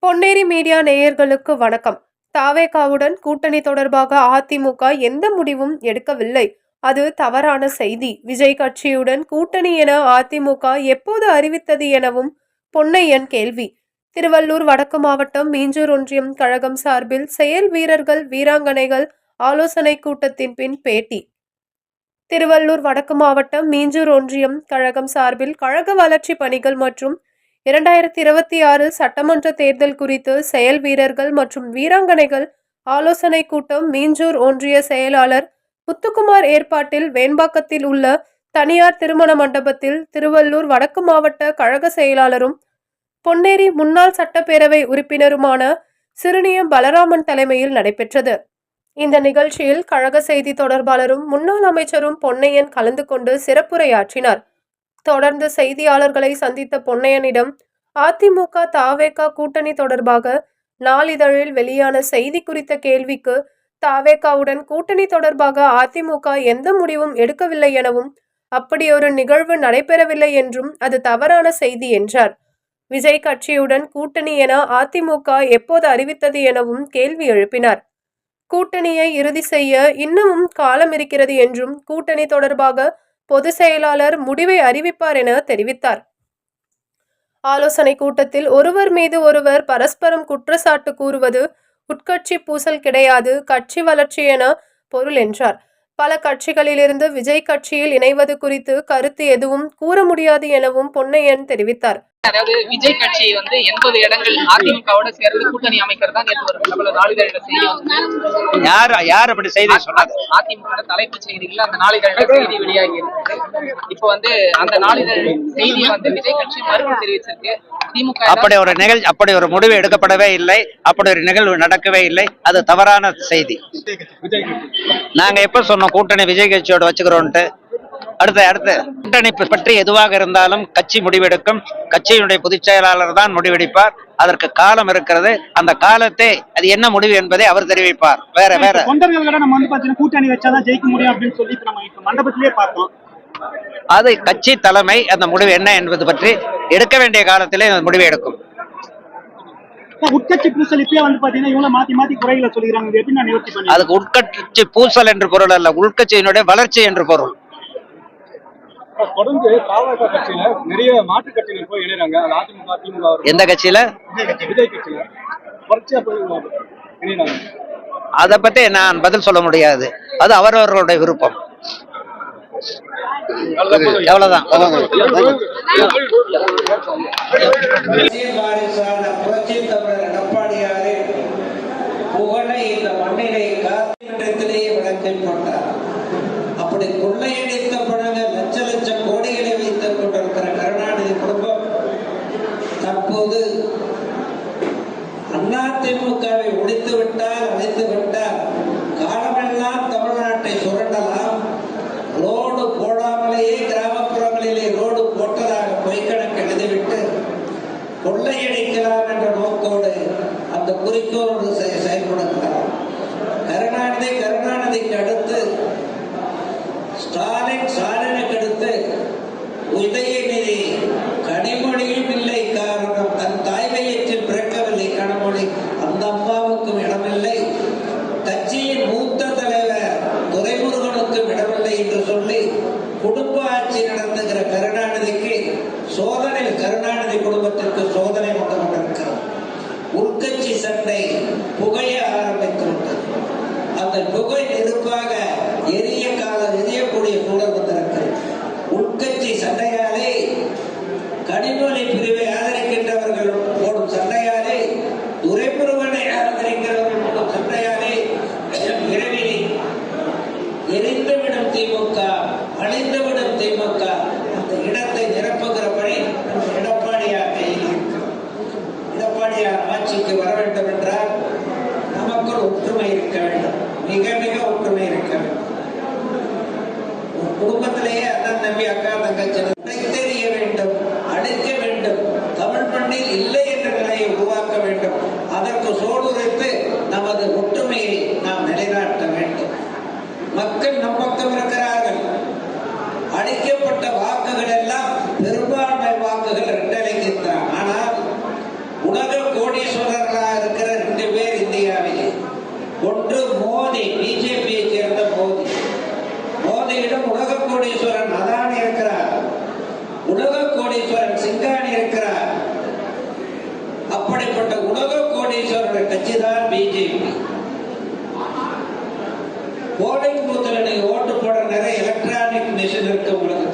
Ponneri media நேயர்களுக்கு வணக்கம். தாவேகாவுடன் கூட்டணி தொடர்பாக அதிமுக எந்த முடிவும் எடுக்கவில்லை. அது தவறான செய்தி. விஜய் கட்சியுடன் கூட்டணி என அதிமுக எப்போது அறிவித்தது எனவும் பொன்னையன் கேள்வி. திருவள்ளூர் வடக்கு மாவட்டம் மீஞ்சூர் ஒன்றியம் கழகம் சார்பில் செயல் வீரர்கள் வீராங்கனைகள் ஆலோசனை கூட்டத்தின் பின் பேட்டி. திருவள்ளூர் வடக்கு மாவட்டம் மீஞ்சூர் ஒன்றியம் கழகம் சார்பில் கழக வளர்ச்சி பணிகள் மற்றும் 2026 சட்டமன்ற தேர்தல் குறித்து செயல் வீரர்கள் மற்றும் வீராங்கனைகள் ஆலோசனை கூட்டம் மீஞ்சூர் ஒன்றிய செயலாளர் முத்துக்குமார் ஏற்பாட்டில் வேண்பாக்கத்தில் உள்ள தனியார் திருமண மண்டபத்தில் திருவள்ளூர் வடக்கு மாவட்ட கழக செயலாளரும் பொன்னேரி முன்னாள் சட்டப்பேரவை உறுப்பினருமான சிறுனியம் பலராமன் தலைமையில் நடைபெற்றது. இந்த நிகழ்ச்சியில் கழக செய்தி தொடர்பாளரும் முன்னாள் அமைச்சரும் பொன்னையன் கலந்து கொண்டு சிறப்புரையாற்றினார். தொடர்ந்து செய்தியாளர்களை சந்தித்த பொன்னையனிடம் அதிமுக தாவேகா கூட்டணி தொடர்பாக நாளிதழில் வெளியான செய்தி குறித்த கேள்விக்கு தாவேகாவுடன் கூட்டணி தொடர்பாக அதிமுக எந்த முடிவும் எடுக்கவில்லை எனவும் அப்படியொரு நிகழ்வு நடைபெறவில்லை என்றும் அது தவறான செய்தி என்றார். விஜய் கட்சியுடன் கூட்டணி என அதிமுக எப்போது அறிவித்தது எனவும் கேள்வி எழுப்பினார். கூட்டணியை இறுதி செய்ய இன்னமும் காலம் இருக்கிறது என்றும் கூட்டணி தொடர்பாக பொதுச் செயலாளர் முடிவை அறிவிப்பார் என தெரிவித்தார். ஆலோசனை கூட்டத்தில் ஒருவர் மீது ஒருவர் பரஸ்பரம் குற்றச்சாட்டு கூறுவது உட்கட்சி பூசல் கிடையாது, கட்சி வளர்ச்சி என பொருள் என்றார். பல கட்சிகளிலிருந்து விஜய் கட்சியில் இணைவது குறித்து கருத்து எதுவும் கூற முடியாது எனவும் பொன்னையன் தெரிவித்தார். அதாவது விஜய் கட்சி 80 இடங்கள் அதிமுகவோட சேர்ந்து கூட்டணி அமைக்கிறதா நேற்று ஒரு பிரபல நாளிதழ செய்தி வந்து யார் அப்படி செய்தி சொன்னாங்க? அதிமுக தலைப்பு செய்திகள் அந்த நாளிதழ செய்தி வெளியாகி இருக்கு. இப்போ அந்த நாளிதழ் செய்தியை விஜய் கட்சி மறுப்பு தெரிவிச்சிருக்கு. திமுக அப்படி ஒரு முடிவு எடுக்கப்படவே இல்லை, அப்படி ஒரு நிகழ்வு நடக்கவே இல்லை. அது தவறான செய்தி. நாங்க எப்ப சொன்னோம் கூட்டணி விஜய் கட்சியோட வச்சுக்கிறோம்ட்டு? அடுத்த கூட்டணி பற்றி எதுவாக இருந்தாலும் கட்சி முடிவெடுக்கும். கட்சியினுடைய பொதுச் செயலாளர் தான் முடிவெடுப்பார். அதற்கு காலம் இருக்கிறது. அந்த காலத்தை அது என்ன முடிவு என்பதை அவர் தெரிவிப்பார். வேற கூட்டணி வச்சாதான் ஜெயிக்க முடியும் அப்படின்னு சொல்லி நம்ம மண்டபத்திலே பார்த்தோம். அது கட்சி தலைமை அந்த முடிவு என்ன என்பது பற்றி எடுக்க வேண்டிய காலத்திலே முடிவு எடுக்கும். உட்கட்சி பூசல் இப்பயே பாத்தீங்கன்னா இவங்க மாத்தி குறைகளை சொல்லிக்கிறாங்க. அதுக்கு உட்கட்சி பூசல் என்று பொருள் அல்ல, உள்கட்சியினுடைய வளர்ச்சி என்று பொருள். தொடர்ந்து தாவேகா கட்சியில நிறைய மாற்று கட்சியினர் போய் இணைறாங்க. அதிமுக திமுக எந்த கட்சியில? விஜய் கட்சியில தொடர்ச்சியா போய் இணைறாங்க. அதை பத்தி நான் பதில் சொல்ல முடியாது. அது அவரவர்களுடைய விருப்பம். எவ்வளவுதான். புகழை இந்த மண்ணிலே காத்திரத்திலேயே விளக்கில் கொண்டார். அப்படி கொள்ளையடித்த பணங்கள் லட்ச லட்ச கோடிகளை வைத்துக் கொண்டிருக்கிற கருணாநிதி குடும்பம் தற்போது அதிமுகவை ஒழித்து விட்டால் அழைத்து விட்டால் காலமெல்லாம் தமிழ்நாட்டை சுரண்டலாம். ரோடு போடாமலேயே கிராமப்புறங்களிலே ரோடு போட்டதாக பொய்க்கணக்கு எழுதிவிட்டு கொள்ளையடிக்கலாம் என்ற நோக்கோடு அந்த குறிக்கோளோடு செயல்படுகிறார். கருணாநிதிக்கு அடுத்து ஸ்டாலினுக்கு அடுத்து உதயநிதி, கனிமொழியும் இல்லை. காரணம் தன் தாய் வயிற்றில் பிறக்கவில்லை கனிமொழி. அந்த அம்மாவுக்கும் இடமில்லை. கட்சியின் மூத்த தலைவர் துரைமுருகனுக்கும் இடமில்லை என்று சொல்லி குடும்ப ஆட்சி நடத்துகிற கருணாநிதிக்கு சோதனை, கருணாநிதி குடும்பத்திற்கு சோதனை கொண்டு கொண்டிருக்கிறது. உள்கட்சி சண்டை புகைய ஆரம்பித்துவிட்டது. அந்த புகை நெருப்பாக எரியக்கூடிய சூழல் வந்திருக்கிறது. உள்கட்சி சண்டையாலே, கனிமொழி பிரிவை ஆதரிக்கின்றவர்கள் போடும் சண்டையாலே, துரைமுருகனை ஆதரிக்கிறவர்கள் போடும் சண்டையாலே விரைவில் எரிந்துவிடும் திமுக, அழிந்துவிடும் திமுக. அந்த இடத்தை நிரப்புகிற பணி எடப்பாடியார் கையில் இருக்கிறது. எடப்பாடியார் ஆட்சிக்கு வர வேண்டும் என்றால் நமக்குள் ஒற்றுமை இருக்க வேண்டும், மிக மிக ஒற்றுமை இருக்க வேண்டும். குடும்பத்திலேயே அண்ணன் தம்பி அக்கா தங்கச்சி தெரிய வேண்டும், அழைக்க வேண்டும். தமிழ் மண்ணில் இல்லை என்ற நிலையை உருவாக்க வேண்டும். அதற்கு சோடுரைத்து நமது ஒற்றுமையை நாம் நிலைநாட்ட வேண்டும். மக்கள் நம் பக்கம் இருக்கிறார்கள். அளிக்கப்பட்ட வாக்குகள் எல்லாம் பெரும்பான்மை வாக்குகள் இரண்டளிக்கின்றன. ஆனால் உலக கோடீஸ்வரர் சிங்காணி இருக்கிறார். அப்படிப்பட்ட உலக கோடீஸ்வரருடைய கட்சி தான் பிஜேபி. போலிங் பூத்தில் நீங்க ஓட்டு போட நிறைய எலக்ட்ரானிக் மிஷின் இருக்கு உங்களுக்கு